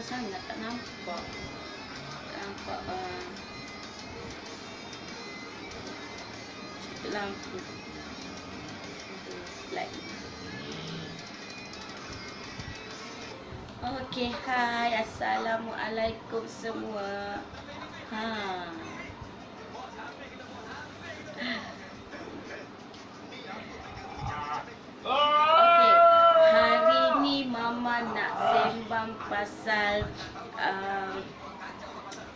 sangat, tak nampak. Tak nampak lampu. Light. Okey, hai. Assalamualaikum semua. Okey, hari ni Mama nak sembang pasal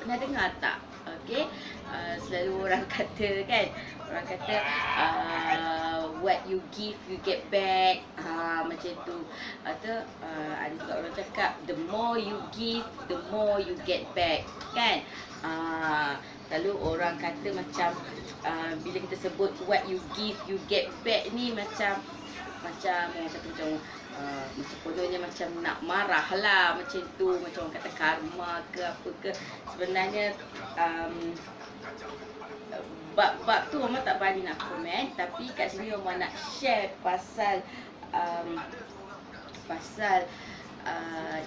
pernah dengar tak? Okey, selalu orang kata kan, orang kata what you give you get back, macam tu. Atau ada juga orang cakap the more you give the more you get back, kan? Lalu orang kata macam bila kita sebut what you give you get back ni macam orang kata macam kononnya macam nak marah lah, macam tu, macam orang kata karma ke apa ke. Sebenarnya bab tu Mama tak berani nak komen, tapi kat sini Mama nak share pasal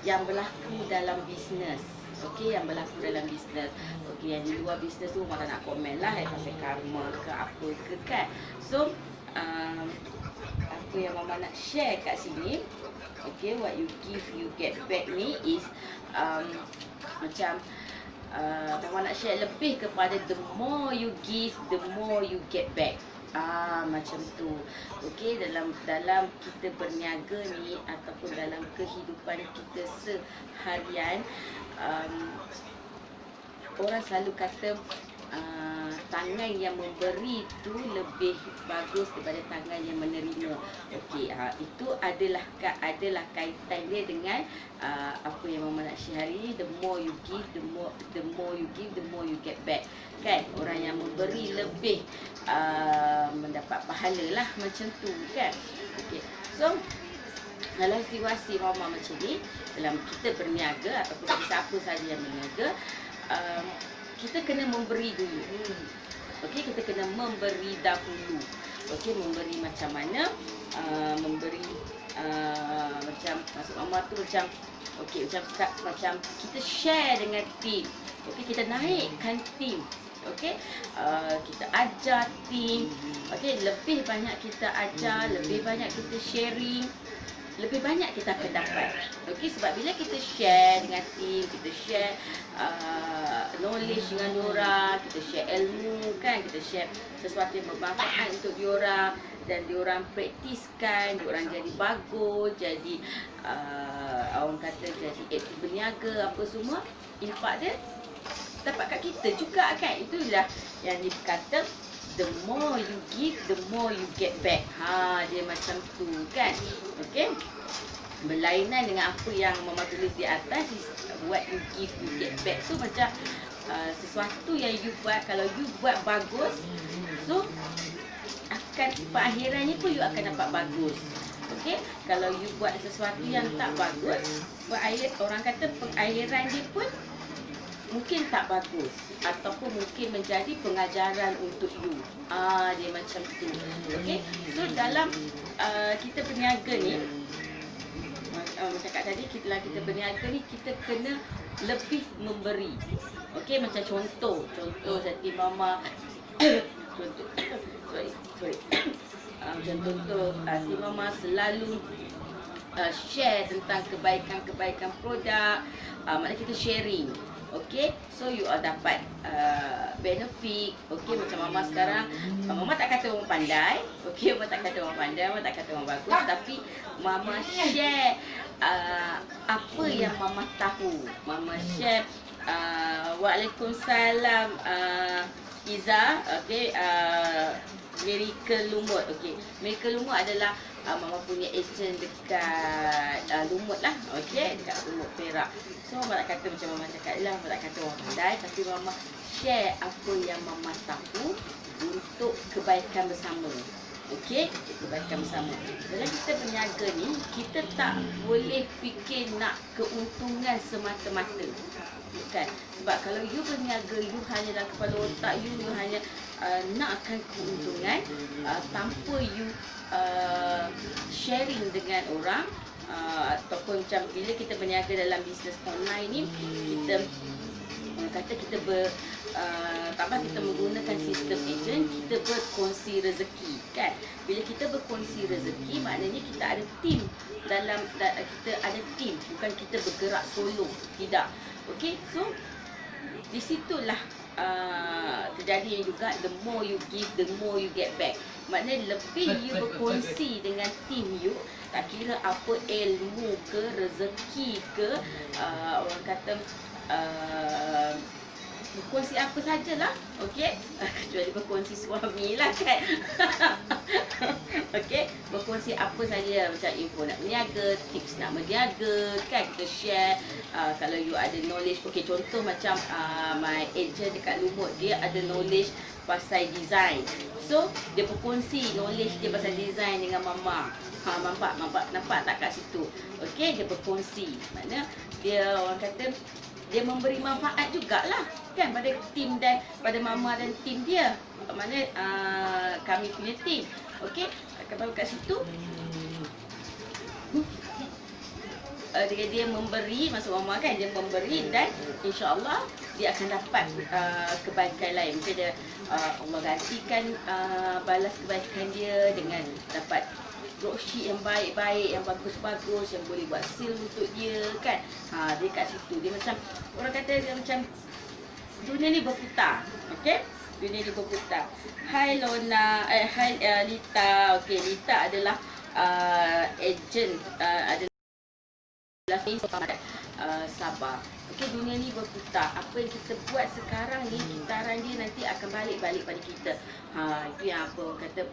yang berlaku dalam bisnes. Okey, yang berlaku dalam bisnes. Okey, yang di luar bisnes tu Mama tak nak komen lah, pasal karma ke apa ke, kan. So apa yang Mama nak share kat sini, okay, what you give you get back ni is macam Mama nak share lebih kepada the more you give the more you get back. Macam tu. Okay, dalam kita berniaga ni ataupun dalam kehidupan kita seharian, orang selalu kata tangan yang memberi tu lebih bagus daripada tangan yang menerima. Okey, itu adalah kaitan dia dengan apa yang Mama nak share hari ni. The more you give, the more you give, the more you get back. Kan? Orang yang memberi lebih mendapat pahala lah, macam tu, kan? Okey. So dalam situasi Mama macam ni, dalam kita berniaga ataupun siapa saja yang berniaga, kita kena memberi dulu. Okey, kita kena memberi dahulu. Okey, memberi macam mana? Memberi macam maksud Mama tu macam okey, macam kita share dengan tim. Okey, kita naikkan tim. Okey, kita ajar tim. Okey, lebih banyak kita ajar, lebih banyak kita sharing, lebih banyak kita akan dapat. Okey, sebab bila kita share dengan tim, kita share knowledge dengan diorang, kita share ilmu, kan, kita share sesuatu yang bermanfaat untuk diorang, dan diorang praktiskan, diorang jadi bagus, jadi orang kata jadi aktif berniaga apa semua, impak dia dapat kat kita juga, kan. Itulah yang dikata the more you give the more you get back. Dia macam tu, kan. Okey, berlainan dengan apa yang Mama tulis di atas, what you give you get back tu macam sesuatu yang you buat, kalau you buat bagus, so akan pengakhirannya pun you akan dapat bagus. Okey, kalau you buat sesuatu yang tak bagus, orang kata pengakhiran dia pun mungkin tak bagus, ataupun mungkin menjadi pengajaran untuk you. Dia macam tu. Okey, so dalam kita berniaga ni, cakap tadi, kita berniaga ni kita kena lebih memberi. Okey, macam contoh seperti Mama contoh contoh hati Mama selalu share tentang kebaikan produk. Maknanya kita sharing. Okey, so you all dapat benefit. Okey, macam Mama sekarang, Mama tak kata orang pandai. Okey, Mama tak kata orang pandai, Mama tak kata orang bagus, tapi Mama share apa yang Mama tahu. Mama share Waalaikumsalam Iza. Okey, Miracle Lumut. Okey, Miracle Lumut adalah Mama punya ejen dekat Lumut lah. Okey, dekat Lumut Perak. So Mama tak kata macam Mama cakap lah, Mama tak kata orang pandai, tapi Mama share apa yang Mama tahu untuk kebaikan bersama. Okey, kebaikan bersama. Dalam kita berniaga ni, kita tak boleh fikir nak keuntungan semata-mata. Bukan. Sebab kalau you berniaga, you hanya dalam kepala otak you hanya nakkan keuntungan tanpa you sharing dengan orang, ataupun macam bila kita berniaga dalam bisnes online ni, kita kata kita kita menggunakan sistem ejen, kita berkongsi rezeki kan. Bila kita berkongsi rezeki, maknanya kita ada tim kita ada tim, bukan kita bergerak solo, tidak. Okey, so di situlah terjadi juga, the more you give, the more you get back. Maknanya lebih you berkongsi dengan tim you, tak kira apa ilmu ke, rezeki ke, orang kata berkongsi apa sajalah, okey. Kecuali berkongsi suami lah kan. Okey, berkongsi apa saja, macam info nak berniaga, tips nak berniaga kan, kita share. Kalau you ada knowledge, okey, contoh macam my agent dekat Lumut, dia ada knowledge pasal design. So, dia berkongsi knowledge dia pasal design dengan mama. Nampak tak kat situ? Okey, dia berkongsi. Maknanya dia, orang kata, dia memberi manfaat jugalah kan pada tim dan pada mama dan tim dia. Maknanya kami punya tim. Okey, kalau kat situ dia memberi, masuk mama kan, dia memberi dan insya-Allah dia akan dapat kebaikan lain. Mungkin dia Allah gantikan balas kebaikan dia dengan dapat brochure yang baik-baik, yang bagus-bagus, yang boleh buat seal untuk dia kan. Dia kat situ, dia macam, orang kata dia macam dunia ni berputar. Okey, dunia ni berputar. Hai Lona, hai Lita. Okey, Lita adalah agent, adalah Sabah. Okey, dunia ni berputar. Apa yang kita buat sekarang ni, kitaran dia nanti akan balik pada kita. Itu yang apa kata,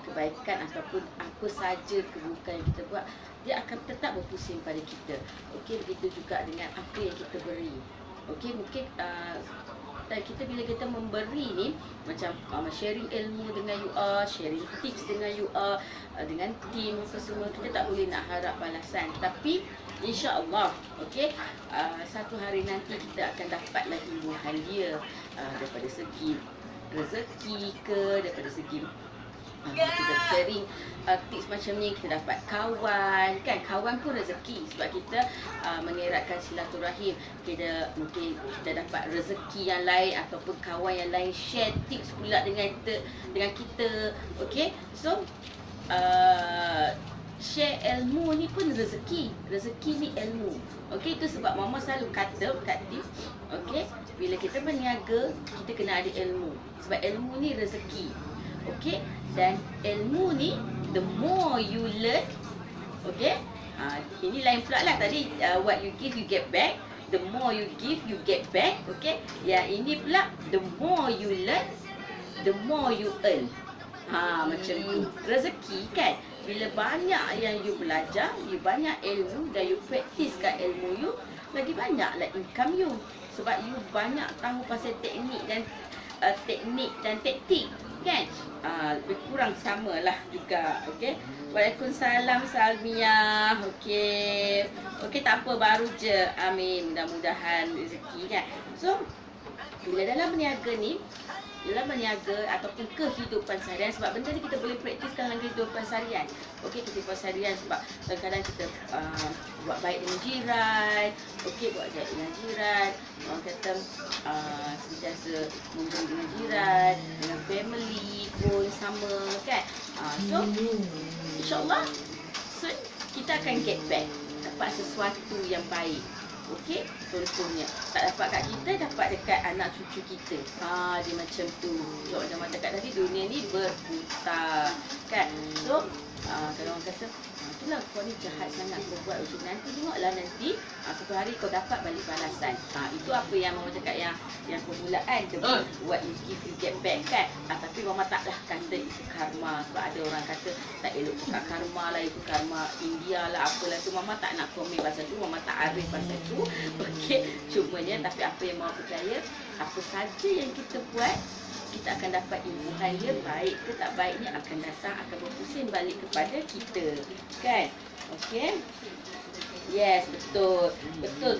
kebaikan ataupun apa saja keburukan yang kita buat, dia akan tetap berpusing pada kita. Okey, begitu juga dengan apa yang kita beri. Okey, mungkin kita bila kita memberi ni, macam sharing ilmu dengan you sharing tips dengan you dengan tim apa semua, kita tak boleh nak harap balasan. Tapi insya-Allah, okey, satu hari nanti kita akan dapatlah imbuhan dia, daripada segi rezeki ke, daripada segi kita sharing tips macam ni, kita dapat kawan kan. Kawan pun rezeki, sebab kita mengeratkan silaturahim. Mungkin kita dapat rezeki yang lain, ataupun kawan yang lain share tips pula dengan kita. Okey, so share ilmu ni pun rezeki. Rezeki ni ilmu. Okey, itu sebab mama selalu kata kat tim, okey, bila kita berniaga, kita kena ada ilmu. Sebab ilmu ni rezeki. Okey, dan ilmu ni, the more you learn, okey, ini lain pula lah tadi, what you give you get back. The more you give you get back. Okey, yang ini pula, the more you learn, the more you earn. Macam tu rezeki kan. Bila banyak yang you belajar, you banyak ilmu dan you praktiskan ilmu you, lagi banyaklah income you. Sebab you banyak tahu pasal teknik dan taktik kan. Lebih kurang samalah juga. Okey, Waalaikumsalam Salmia. Okey, tak apa, baru je. Amin, mudah-mudahan rezeki kan. So bila dalam berniaga ni, dalam berniaga ataupun kehidupan seharian, sebab benda ni kita boleh praktiskan dalam kehidupan seharian. Okey, kehidupan seharian, sebab kadang-kadang kita buat baik dengan jiran. Okey, buat baik dengan jiran, orang kata sentiasa memberi dengan jiran, dengan family pun sama kan. So insyaAllah soon kita akan get back, dapat sesuatu yang baik. Okey, contohnya tak dapat kat kita, dapat dekat anak cucu kita. Dia macam tu. Macam macam kat tadi, dunia ni berputar kan. So kalau orang kata, itulah kau ni jahat sangat kau buat macam ni, nanti tengoklah nanti satu hari kau dapat balik balasan. Itu apa yang mama cakap, yang permulaan, what you give you get back kan. Tapi mama taklah kata itu karma, sebab ada orang kata tak elok cakap karma lah, itu karma India lah, apalah tu. Mama tak nak komen pasal tu, mama tak arif pasal tu. Okey, cumanya tapi apa yang mama percaya, apa saja yang kita buat, kita akan dapat imbuhan dia, baik ke tak baiknya akan datang, akan berpusing balik kepada kita kan. Okey, yes, betul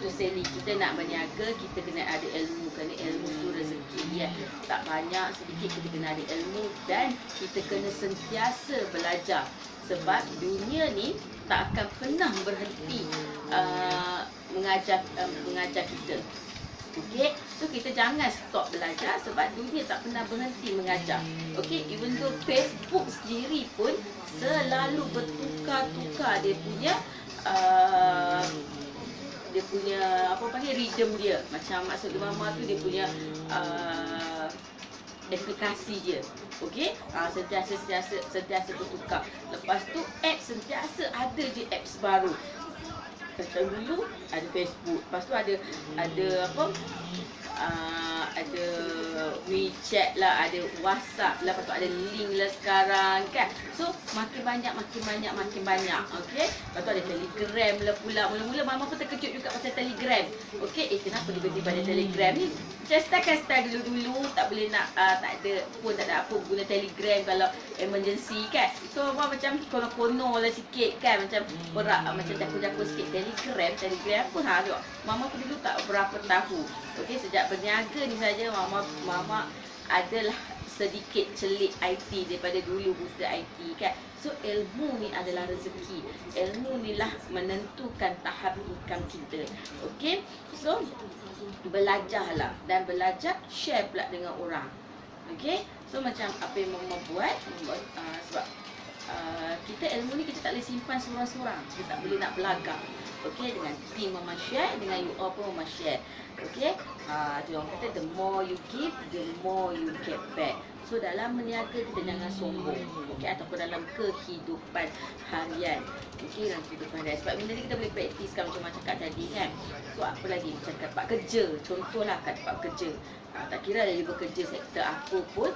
tu Sally. Kita nak berniaga, kita kena ada ilmu, kerana ilmu tu rezeki ya. Tak banyak sedikit, kita kena ada ilmu dan kita kena sentiasa belajar. Sebab dunia ni tak akan pernah berhenti mengajar kita. Okey, so kita jangan stop belajar sebab dunia tak pernah berhenti mengajar. Okey, even though Facebook sendiri pun selalu bertukar-tukar dia punya apa panggil rhythm dia. Macam maksud Mama tu dia punya aplikasi dia. Okey, sentiasa bertukar. Lepas tu apps sentiasa ada je apps baru. Macam dulu ada Facebook, lepas tu ada apa? Ada WeChat lah, ada WhatsApp lah, lepas tu ada link lah sekarang kan. So makin banyak. Okey, lepas tu ada Telegram lah pula. Mula-mula Mama pun terkejut juga pasal Telegram. Okey, kenapa tiba-tiba ada Telegram ni? Macam style dulu-dulu tak boleh nak tak ada phone, tak ada apa, guna Telegram kalau emergency kan. So Mama macam kono-kono lah sikit kan, macam berak, macam jakun-jakun sikit. Telegram apa tengok. Mama pun dulu tak berapa tahu. Okey, sejak berniaga ni saja Mama adalah sedikit celik IT daripada dulu buta IT kan. So ilmu ni adalah rezeki. Ilmu ni lah menentukan tahap income kita. Okey, so belajarlah, dan belajar share pula dengan orang. Okey, so macam apa yang Mama buat sebab kita ilmu ni kita tak boleh simpan seorang-seorang. Kita tak boleh nak belagak. Okey, dengan team Mama share, dengan you all pun Mama share. Okey, dia orang kata the more you give, the more you get back. So dalam berniaga kita jangan sombong. Okey, ataupun dalam kehidupan harian. Okey, dalam kehidupan harian. Sebab benda ni kita boleh praktiskan macam Mama cakap tadi kan. So apa lagi? Macam kat tempat kerja. Contohlah kat tempat kerja. Tak kira you bekerja sektor apa pun,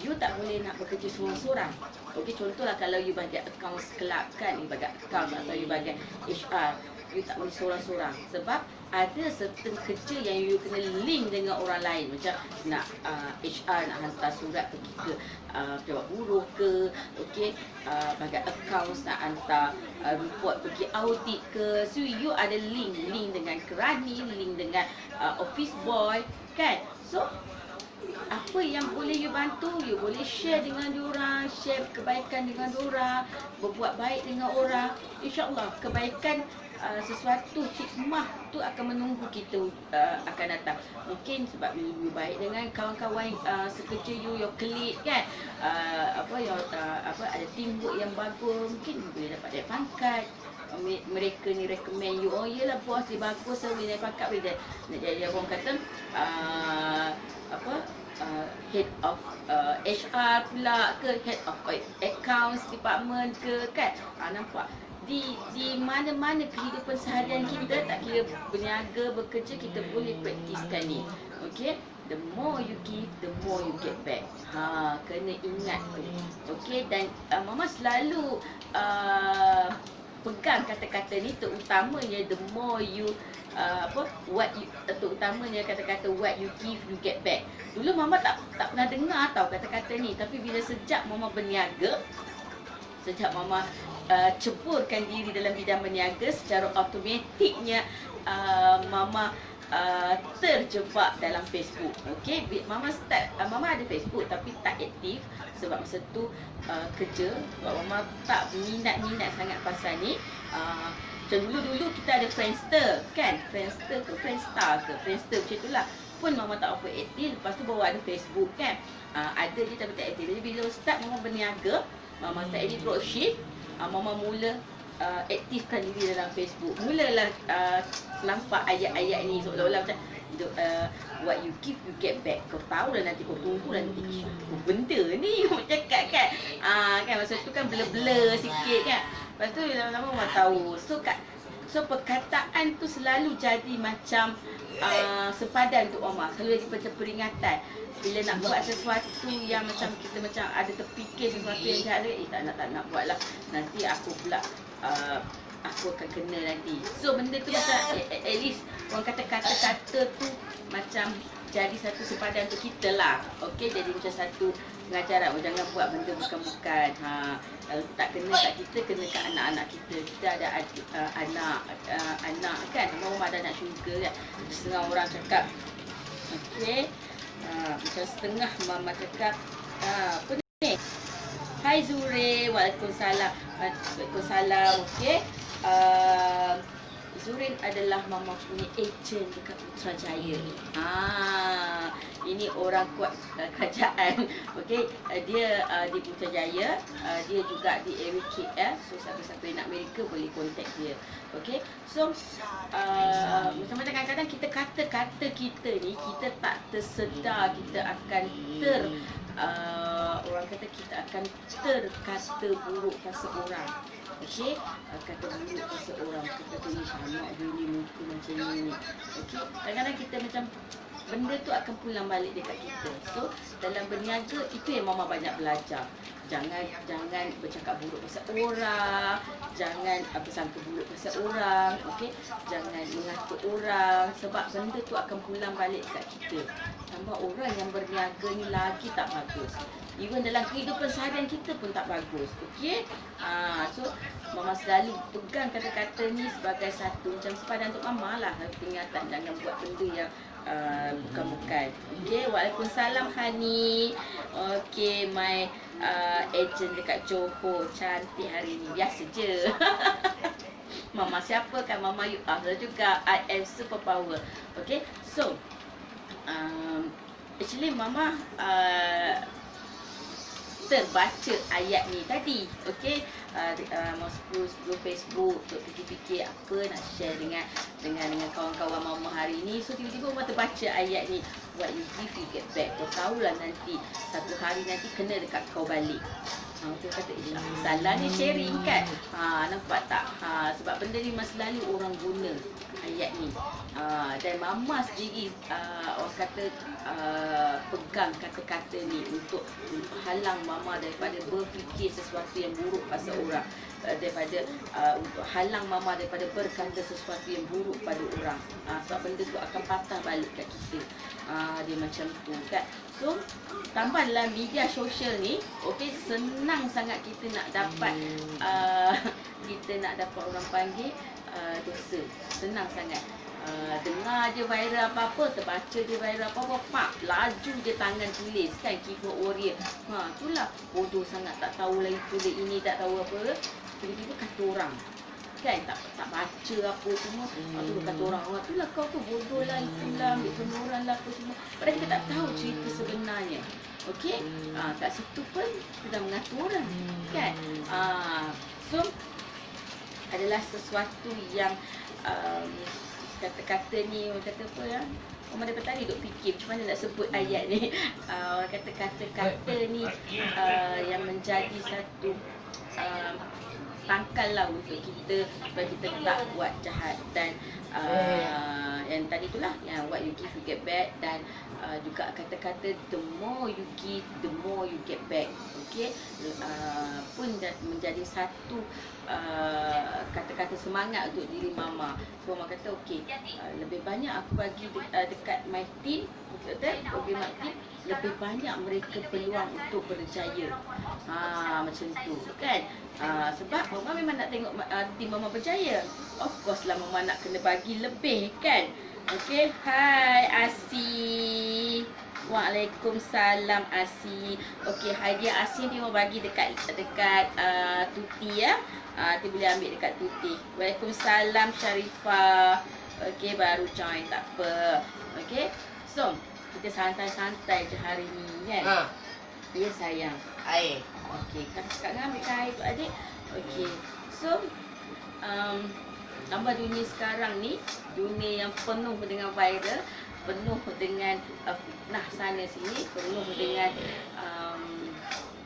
you tak boleh nak bekerja seorang-seorang. Okey, contohlah kalau you bahagian accounts club kan, you bahagian accounts atau you bahagian HR, you tak boleh seorang-seorang. Sebab ada certain kerja yang you kena link dengan orang lain. Macam nak HR nak hantar surat pergi ke pejabat buruh ke, okey, bahagian accounts nak hantar report pergi audit ke. So you ada link dengan kerani, link dengan office boy kan. So apa yang boleh you bantu, you boleh share dengan diorang, share kebaikan dengan diorang, berbuat baik dengan orang. InsyaAllah kebaikan, sesuatu hikmah tu akan menunggu kita akan datang. Mungkin sebab you baik dengan kawan-kawan sekerja you, your colleague kan, ada teamwork yang bagus, mungkin you boleh dapat naik pangkat. Mereka ni recommend you, oh yelah bos dia bagus, so boleh naik pangkat, boleh nak jadi orang kata head of HR pula ke, head of accounts department ke kan. Nampak di mana-mana kehidupan seharian kita, tak kira berniaga, bekerja, kita boleh praktiskan ni. Okey, the more you give, the more you get back. Kena ingat tu. Okey, dan Mama selalu pegang kata-kata ni, terutamanya the more you terutamanya kata-kata what you give, you get back. Dulu Mama tak pernah dengar tahu kata-kata ni, tapi bila sejak Mama berniaga, sejak Mama ceburkan diri dalam bidang berniaga, secara automatiknya Mama terjebak dalam Facebook. Okey, Mama ada Facebook tapi tak aktif sebab masa tu kerja. Sebab Mama tak minat sangat pasal ni. Macam dulu kita ada Friendster kan, Friendster macam itulah. Pun Mama tak apa aktif. Lepas tu baru ada Facebook kan, ada je tapi tak aktif. Jadi bila start Mama berniaga, Mama start edit dropship, Mama mula aktifkan diri dalam Facebook. Mulalah nampak ayat-ayat ni seolah-olah macam what you give, you get back. Kau tahu lah nanti, kau tunggu lah nanti. Benda ni Mama cakap kan. Kan masa tu kan blur-blur sikit kan. Lepas tu lama-lama Mama tahu. So perkataan tu selalu jadi macam sepadan untuk Mama. Selalu jadi macam peringatan. Bila nak buat sesuatu yang macam kita macam ada terfikir sesuatu yang jahat, tak nak buat lah. Nanti aku pula aku akan kena nanti. So benda tu macam at least orang kata kata-kata tu macam jadi satu sepadan untuk kita lah. Okey, jadi macam satu pengajaran. Jangan buat benda bukan-bukan. Kalau tak kena kat kita, kena kat anak-anak kita. Kita ada anak kan, Mama ada anak syurga kan. Setengah orang cakap okey, macam setengah Mama cakap apa ni, Hai Zure, waalaikumsalam. Waalaikumsalam. Okey. Zurin adalah mama punya ejen dekat Putrajaya. Ini orang kuat kerajaan. Okey, dia di Putrajaya, dia juga di area KL. So siapa-siapa yang nak Amerika boleh contact dia. Okey. So macam-macam kadang-kadang kita kata-kata kita ni kita tak tersedar kita akan orang kata kita akan terkata buruk pasal orang. Okey, kata buruk pasal orang, kata ni sama dia ni muka macam ni. Okey, kadang-kadang kita macam benda tu akan pulang balik dekat kita. So dalam berniaga itu yang mama banyak belajar. Jangan bercakap buruk pasal orang, jangan bersangka buruk pasal orang, okey? Jangan mengaku orang sebab benda tu akan pulang balik dekat kita. Tambah orang yang berniaga ni lagi tak bagus. Even dalam kehidupan seharian kita pun tak bagus. Okey? So mama selalu pegang kata-kata ni sebagai satu macam sepadan untuk mama lah, peringatan jangan buat benda yang bukan-bukan. Okey, waalaikumsalam Hani. Okey, my agent dekat Johor cantik hari ni. Biasa je. Mama siapa kan? Mama you are juga. I am superpower. Okey. So actually mama terbaca ayat ni tadi. Okey, mau scroll Facebook untuk fikir-fikir apa nak share dengan kawan-kawan mama hari ni. So tiba-tiba mama terbaca ayat ni, what you give you get back. Kau tahulah nanti satu hari nanti kena dekat kau balik. Tu kata salah ni sharing kan. Nampak tak? Sebab benda ni masa lalu orang guna ayat ni. Dan mama sendiri orang kata pegang kata-kata ni untuk halang mama daripada berfikir sesuatu yang buruk pasal orang, daripada untuk halang mama daripada berkata sesuatu yang buruk pada orang. Sebab benda tu akan patah balik kat kita. Dia macam tu kan. So tambah dalam media sosial ni, okey, senang sangat kita nak dapat orang panggil dosa. Senang sangat. Dengar je viral apa-apa, terbaca je viral apa-apa, pak, laju je tangan tulis kan, keyboard warrior. Itulah bodoh sangat, tak tahu lagi tulis ini, tak tahu apa. Tiba-tiba kata orang kan, tak baca apa semua. Tu kata orang itulah kau tu bodoh lah, itulah ambil penuran lah apa semua. Padahal kita tak tahu cerita sebenarnya. Okey, kat situ pun kita dah mengatur orang kan. So adalah sesuatu yang kata-kata ni, orang kata apa ya, Mama daripada tadi duk fikir macam mana nak sebut ayat ni. Orang kata kata-kata ni yang menjadi satu tangkal lah untuk kita supaya kita tak buat jahat. Dan yang tadi itulah yang what you give you get back. Dan juga kata-kata the more you give the more you get back. Okey, pun menjadi satu kata-kata semangat untuk diri mama. So mama kata okey, lebih banyak aku bagi dekat my team, okey my team, lebih banyak mereka peluang untuk berjaya. Macam tu kan. Sebab mama memang nak tengok tim mama berjaya. Of course lah mama nak kena bagi lebih kan. Okey, hai Asi. Waalaikumsalam Asi. Okey, hadiah Asi dia mau bagi dekat Tuti ya. Dia boleh ambil dekat Tuti. Waalaikumsalam Sharifah. Okey, baru join, tak apa. Okey. So, kita santai-santai je hari ni kan. Ya sayang. Air. Okey, kakak ambil air tu adik. Okey. So, tambah dunia sekarang ni, dunia yang penuh dengan viral, penuh dengan fitnah sana sini, penuh dengan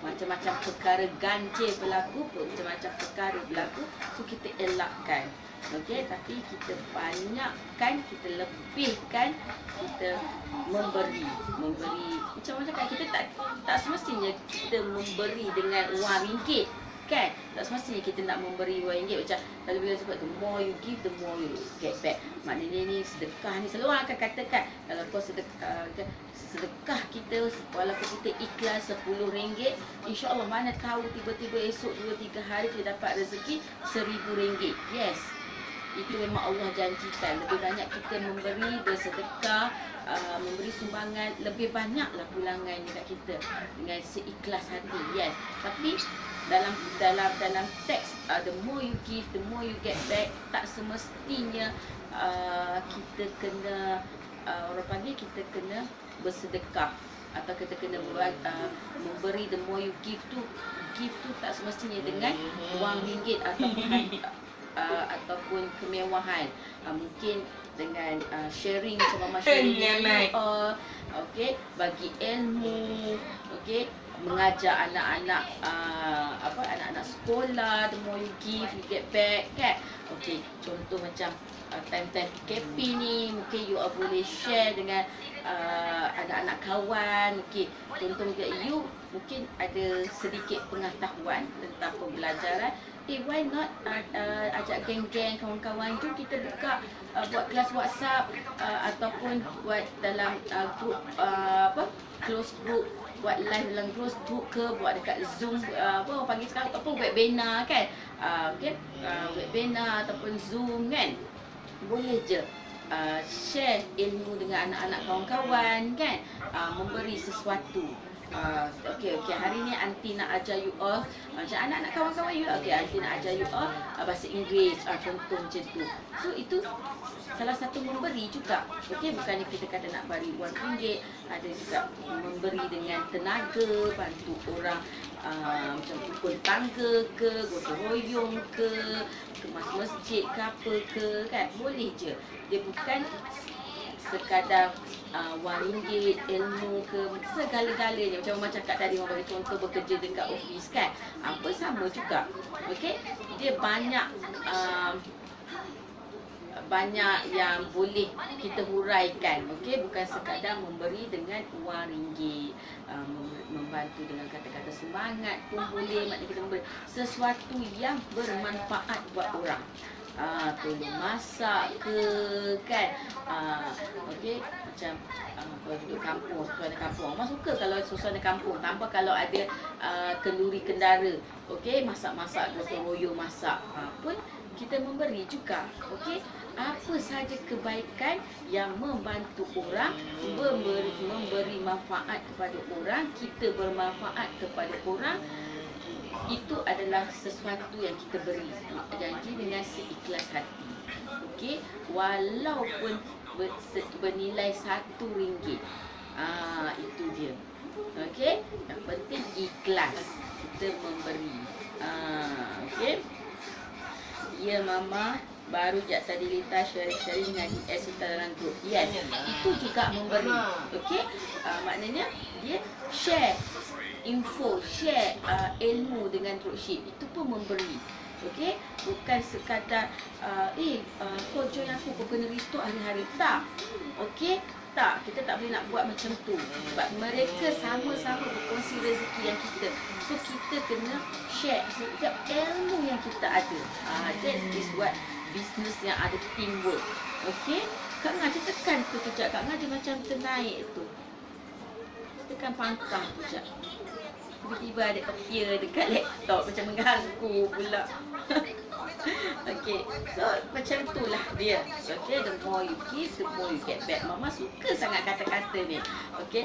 macam-macam perkara ganjil berlaku, macam-macam perkara berlaku. So kita elakkan. Okey, tapi kita banyakkan, kita lebihkan, kita memberi macam-macam kan. Kita tak semestinya kita memberi dengan wang ringgit kan. Tak semestinya kita nak memberi wang ringgit. Macam kalau bila sebut the more you give the more you get back. Maknanya ni sedekah ni selalu orang akan katakan kalau kau sedekah kita walaupun kita ikhlas RM10, insya-Allah mana tahu tiba-tiba esok 2-3 hari kita dapat rezeki RM1000. Yes. Itu memang Allah janjikan. Lebih banyak kita memberi, bersedekah, memberi sumbangan, lebih banyaklah pulangan dekat kita dengan seikhlas hati. Yes. Tapi dalam teks, the more you give, the more you get back. Tak semestinya kita kena orang panggil kita kena bersedekah atau kita kena memberi. The more you give tu tak semestinya dengan wang ringgit ataupun kemewahan. Mungkin dengan sharing, macam Mama sharing okey, bagi ilmu, okey, mengajar anak-anak anak-anak sekolah. The more you give, you get back, kan? Okey, contoh macam time-time PKP ni, mungkin you boleh share dengan anak-anak kawan. Okey, contoh you mungkin ada sedikit pengetahuan tentang pembelajaran. Why not ajak geng-geng kawan-kawan tu, kita buka buat kelas WhatsApp ataupun buat dalam group close group, buat live dalam close group ke, buat dekat Zoom, orang panggil sekarang webinar, kan? Webinar ataupun Zoom, kan? Boleh je share ilmu dengan anak-anak kawan-kawan, kan? Memberi sesuatu. Okey, hari ni aunty nak ajar you all, macam anak-anak kawan-kawan you, okey, aunty nak ajar you all bahasa Inggeris, contoh macam tu. So itu salah satu memberi juga. Okey, bukannya kita kata nak bagi wang ringgit, ada juga memberi dengan tenaga, bantu orang macam pukul tangga ke, gotong royong ke, kemas masjid ke apa ke, kan? Boleh je. Dia bukan sekadar wang ringgit, ilmu ke, segala-galanya. Macam Mama cakap tadi, Mama bagi contoh bekerja dekat office, kan? Apa sama juga. Okey, dia banyak yang boleh kita huraikan. Okey, bukan sekadar memberi dengan wang ringgit, membantu dengan kata-kata semangat pun boleh. Maknanya kita memberi sesuatu yang bermanfaat buat orang. Tolong masak ke, kan? Okey, macam kalau duduk kampung, suasana kampung, Mama suka kalau suasana kampung. Tambah kalau ada kenduri kendara, okey, masak-masak, gotong royong masak, pun kita memberi juga. Okey, apa saja kebaikan yang membantu orang, memberi manfaat kepada orang, kita bermanfaat kepada orang, itu adalah sesuatu yang kita beri, janji dengan seikhlas hati. Okey, walaupun bernilai RM1, itu dia. Okey, yang penting ikhlas kita memberi. Okey. Ya Mama, baru jak tadi Lita sharing dengan DS kita dalam grup. Yes, itu juga memberi. Okey, maknanya dia share info, share ilmu dengan dropship, itu pun memberi. Okey, bukan sekadar kau join aku, kau kena restore hari-hari. Tak. Okey, tak, kita tak boleh nak buat macam tu. Sebab mereka sama-sama berkongsi rezeki yang kita. So kita kena share setiap ilmu yang kita ada. That is what business yang ada teamwork. Okey, Kak Ngah tekan tu kejap. Kak Ngah dia macam ternaik tu. Tekan pangkah kejap. Tiba-tiba ada appear dekat laptop macam mengganggu pula. Okey, so macam itulah dia. Okey, the more you give, the more you get back. Mama suka sangat kata-kata ni. Okey,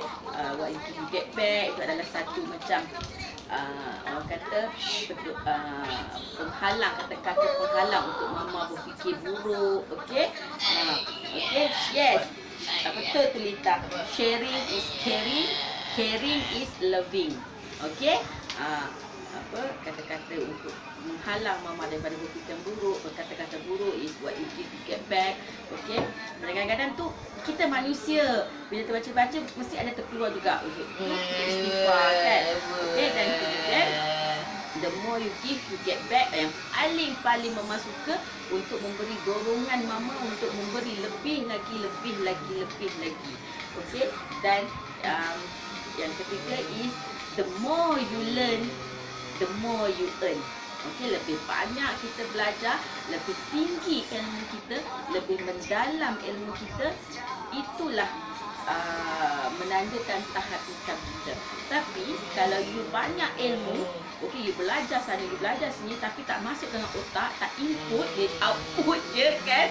what you get back itu adalah satu macam orang kata penghalang, kata-kata penghalang untuk Mama berfikir buruk. Okey, okey, yes, betul tu Lita. Sharing is caring, caring is loving. Okey, kata-kata untuk menghalang Mama daripada berfikir buruk, berkata-kata buruk is what you give, you get back. Okey, kadang-kadang tu kita manusia, bila terbaca-baca mesti ada terkeluar juga. Istighfar, kan? Okey, dan kemudian the more you give, you get back. Yang paling Mama suka untuk memberi dorongan Mama untuk memberi lebih lagi. Okey, dan yang ketiga is the more you learn, the more you earn. Okey, lebih banyak kita belajar, lebih tinggi ilmu kita, lebih mendalam ilmu kita, itulah menandakan tahap income kita. Tapi kalau you banyak ilmu, okey, you belajar sana, you belajar sini, tapi tak masuk dengan otak, tak input, dia output je kan.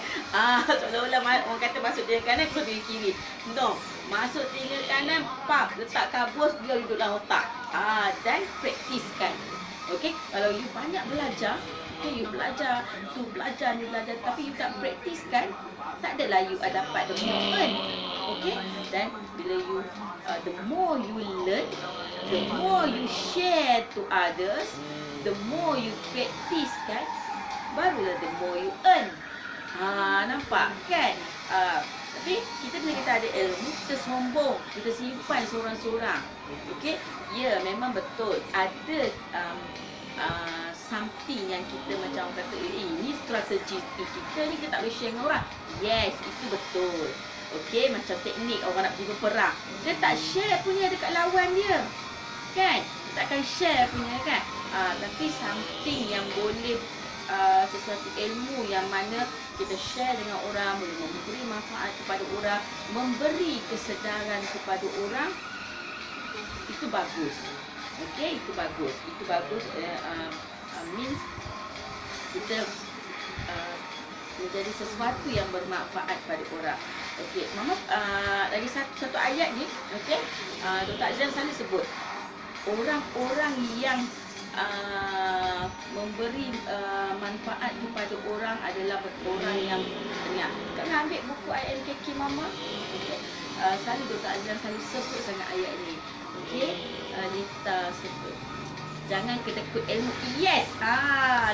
Seolah-olah orang kata masuk telinga kanan, keluar telinga kiri. No, masuk telinga kanan, pap, letak kabus, dia duduk dalam otak. Dan praktiskan. Okey, kalau you banyak belajar, okay, you belajar, tu belajar, ni belajar, tapi you tak praktiskan, tak adalah you dapat the more earn. Okay, dan bila you the more you learn, the more you share to others, the more you praktiskan, barulah the more you earn. Nampak kan? Tapi kita bila kita ada ilmu, kita sombong, kita simpan seorang-seorang. Okey, ya memang betul ada something yang kita macam kata ini strategi kita ni, kita tak boleh share dengan orang. Yes, itu betul. Okey, macam teknik orang nak pergi berperang, dia tak share punya dekat lawan dia, kan? Dia takkan share punya, kan? Tapi something yang boleh sesuatu ilmu yang mana kita share dengan orang, boleh memberi manfaat kepada orang, memberi kesedaran kepada orang, itu bagus. Okey, itu bagus. Itu bagus. Means kita menjadi sesuatu yang bermanfaat pada orang. Okey, Mama lagi satu ayat ni, okey. Dr. Azlan selalu sebut orang-orang yang memberi manfaat kepada orang adalah orang yang banyak. Kami ambil buku IMKK Mama. Okey. Selalu Dr. Azlan selalu sebut sangat ayat ni. Okey. Lita sebut, jangan kedekut ilmu. Yes.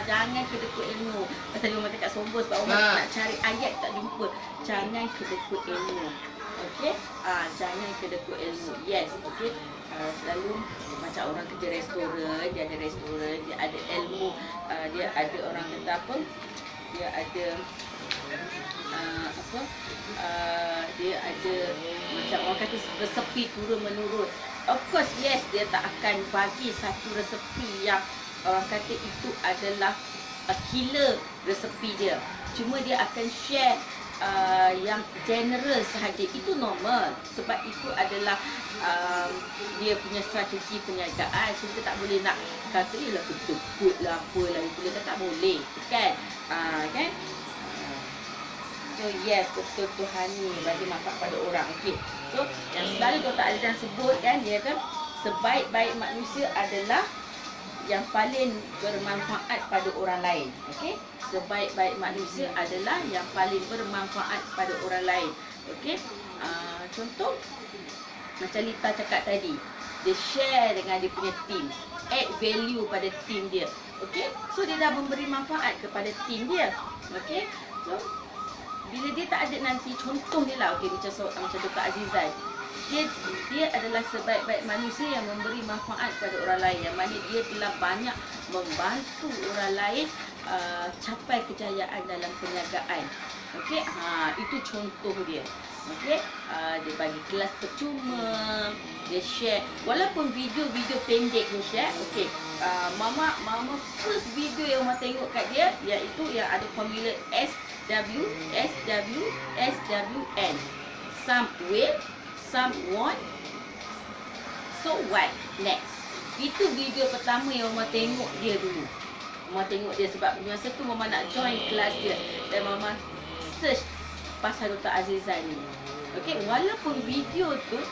Jangan kedekut ilmu. Pasal dia orang cakap sombong sebab orang nak cari ayat tak jumpa. Jangan kedekut ilmu. Okey. Jangan kedekut ilmu. Yes. Okey. Selalu macam orang kerja restoran, dia ada restoran, dia ada ilmu, dia ada orang kata apa? Dia ada dia ada macam orang kata resepi turun menurun. Of course, yes, dia tak akan bagi satu resepi yang orang kata itu adalah killer resepi dia. Cuma dia akan share yang general sahaja. Itu normal. Sebab itu adalah dia punya strategi perniagaan. So kita tak boleh nak kata lah kedekut lah apalah. Kita tak boleh, kan? Kan? So yes, betul Tuhan ni bagi manfaat pada orang. Okey. So yang selalu Dr. Azlan sebut kan, dia kan sebaik-baik manusia adalah yang paling bermanfaat pada orang lain. Okey. Sebaik-baik manusia adalah yang paling bermanfaat pada orang lain. Okey. Contoh macam Lita cakap tadi, dia share dengan dia punya team, add value pada team dia. Okey. So dia dah memberi manfaat kepada team dia. Okey. So bila dia tak ada nanti, contoh dia lah, okey, macam Dr. Azizan, dia adalah sebaik-baik manusia yang memberi manfaat kepada orang lain, yang mana dia telah banyak membantu orang lain capai kejayaan dalam perniagaan. Okey, itu contoh dia. Okey, dia bagi kelas percuma, dia share walaupun video-video pendek dia share. Okey, mama first video yang mama tengok kat dia iaitu yang ada formula SWN. Some will, some won't. So what next? Itu video pertama yang mama tengok dia dulu. Mama tengok dia sebab masa tu mama nak join kelas dia dan mama search pasal Dr. Azizan ni. Okey, walaupun video tu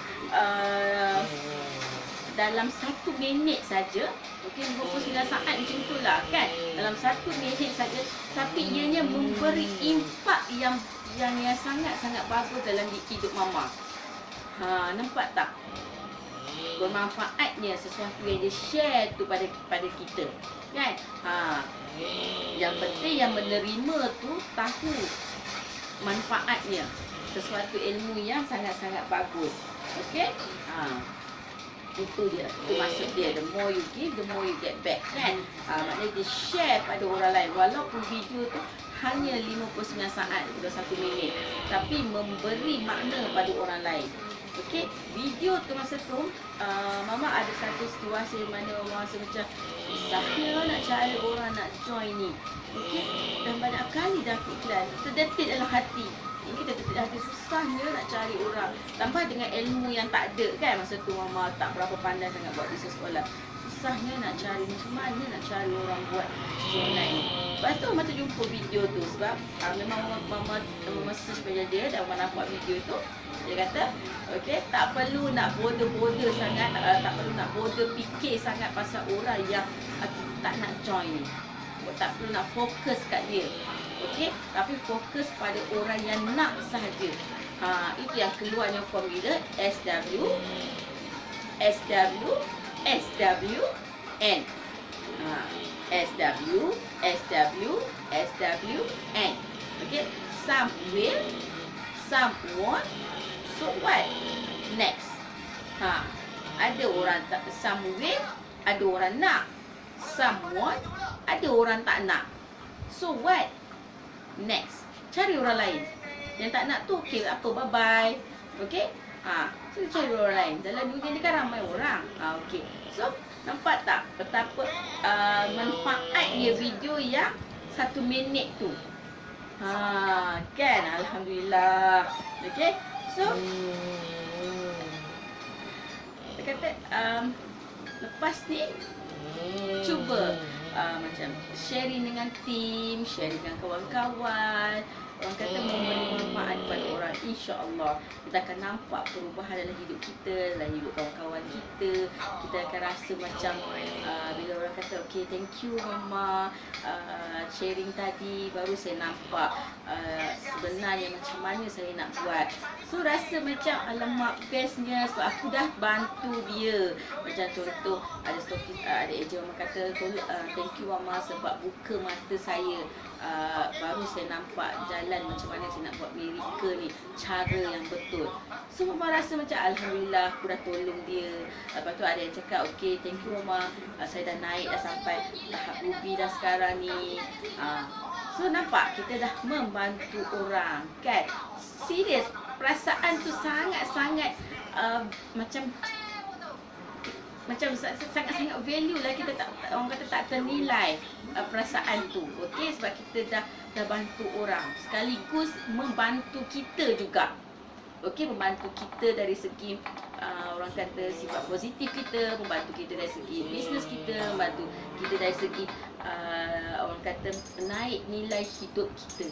dalam 1 minit saja, okey, 29 saat macam itulah kan, dalam 1 minit saja, tapi ianya memberi impak yang sangat-sangat bagus dalam hidup mama. Nampak tak? Bermanfaatnya sesuatu yang dia share tu pada kita, kan? Yang penting yang menerima tu tahu manfaatnya, sesuatu ilmu yang sangat-sangat bagus. Okey? Itu dia, itu maksud dia. The more you give, the more you get back, kan? Maknanya dia share pada orang lain. Walaupun video tu hanya 59 saat, 1 minit, tapi memberi makna pada orang lain. Okey, video tu masa tu mama ada satu situasi mana mama rasa macam susahnya nak cari orang nak join ni. Okey, dan banyak kali dah iklan terdetik dalam hati. Ini kita hati susahnya nak cari orang. Tambah dengan ilmu yang tak ada kan. Masa tu mama tak berapa pandai sangat buat bisnes sekolah. Susahnya nak cari, macam mana nak cari orang buat online ni. Lepas tu mama terjumpa video tu sebab memang mama search pada dia dan mama nampak video tu. Dia kata, okey, tak perlu nak bodoh-bodoh sangat, tak perlu nak bodoh fikir sangat pasal orang yang tak nak join ni. Tak perlu nak fokus kat dia. Okey, tapi fokus pada orang yang nak sahaja. Itu yang keluarnya formula SW SW SW N. SW SW SW N. Okey, some will, some won't. So what? Next. Ada orang tak, some will, ada orang nak. Some won't, ada orang tak nak. So what? Next. Cari orang lain. Yang tak nak tu okey, apa, bye-bye. Okey? So cari orang lain. Dalam dunia ni kan ramai orang. Okey. So, nampak tak betapa manfaatnya video yang 1 minit tu. Kan? Alhamdulillah. Okey? So, dia kata lepas ni cuba macam sharing dengan tim, sharing dengan kawan-kawan. Orang kata memberi manfaat kepada orang, insya-Allah kita akan nampak perubahan dalam hidup kita, dalam hidup kawan-kawan kita. Kita akan rasa macam bila orang kata okey, thank you mama, sharing tadi, baru saya nampak sebenarnya macam mana saya nak buat. So rasa macam alamak bestnya sebab aku dah bantu dia. Macam contoh ada stokis, ada ejen mama kata thank you mama sebab buka mata saya. Baru saya nampak jalan macam mana saya nak buat miracle ni, cara yang betul. So mama rasa macam alhamdulillah aku dah tolong dia. Lepas tu ada yang cakap okey, thank you mama, saya dah naik dah sampai tahap ruby dah sekarang ni. So nampak kita dah membantu orang kan. Serius, perasaan tu sangat-sangat macam sangat-sangat value lah. Kita tak, orang kata tak ternilai perasaan tu. Okey, sebab kita dah bantu orang, sekaligus membantu kita juga. Okey, membantu kita dari segi orang kata sifat positif kita, membantu kita dari segi bisnes kita, membantu kita dari segi orang kata naik nilai hidup kita.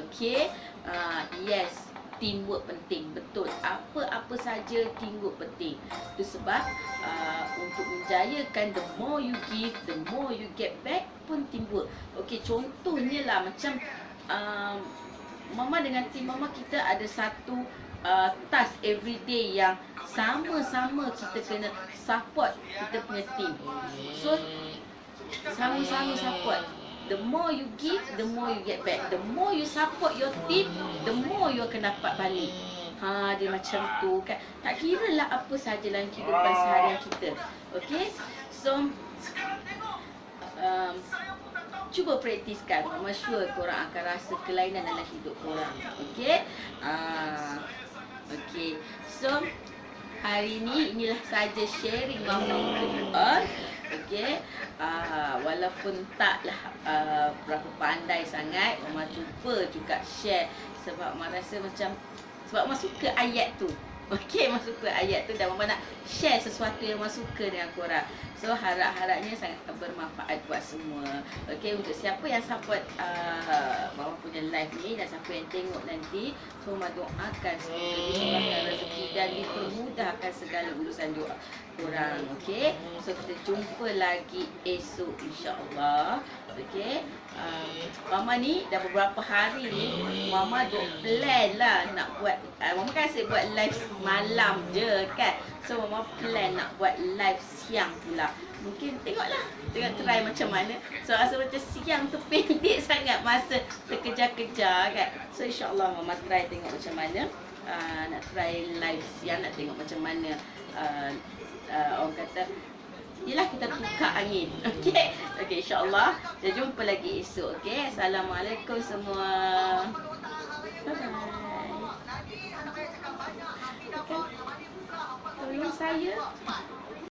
Okey, yes, teamwork penting, betul. Apa-apa saja teamwork penting. Itu sebab untuk menjayakan, the more you give, the more you get back pun teamwork. Okey, contohnya lah macam mama dengan tim mama, kita ada satu task everyday yang sama-sama kita kena support kita punya team. So sama-sama support. The more you give, the more you get back. The more you support your team, the more you akan dapat balik. Dia macam tu kan. Tak kira lah apa sahaja dalam kehidupan seharian kita. Okay, so cuba praktiskan. Mama sure korang akan rasa kelainan dalam hidup korang. Okay, okay, so hari ni inilah saja sharing mama untuk all. Okey, walaupun taklah berapa pandai sangat, mama cuba juga share sebab mama rasa macam, sebab mama suka ayat tu. Okey, mama suka ayat tu dan mama nak share sesuatu yang mama suka dengan korang. So harap-harapnya sangat bermanfaat buat semua. Okey, untuk siapa yang support mama punya live ni dan siapa yang tengok nanti, so mama doakan semoga dimurahkan rezeki dan dipermudahkan segala urusan doa korang. Okey, so kita jumpa lagi esok insya-Allah. Okey, mama ni dah beberapa hari ni mama duk plan lah nak buat, mama kan asyik buat live malam je kan. So mama plan nak buat live siang pula. Mungkin tengoklah, tengok try macam mana. So rasa macam siang tu pendek sangat, masa terkejar-kejar kan. So insya-Allah mama try tengok macam mana, nak try live siang, nak tengok macam mana orang kata, yelah kita tukar angin. Okey, okey, insya-Allah kita jumpa lagi esok. Okey, assalamualaikum semua. Bye bye. Okay. Tolong saya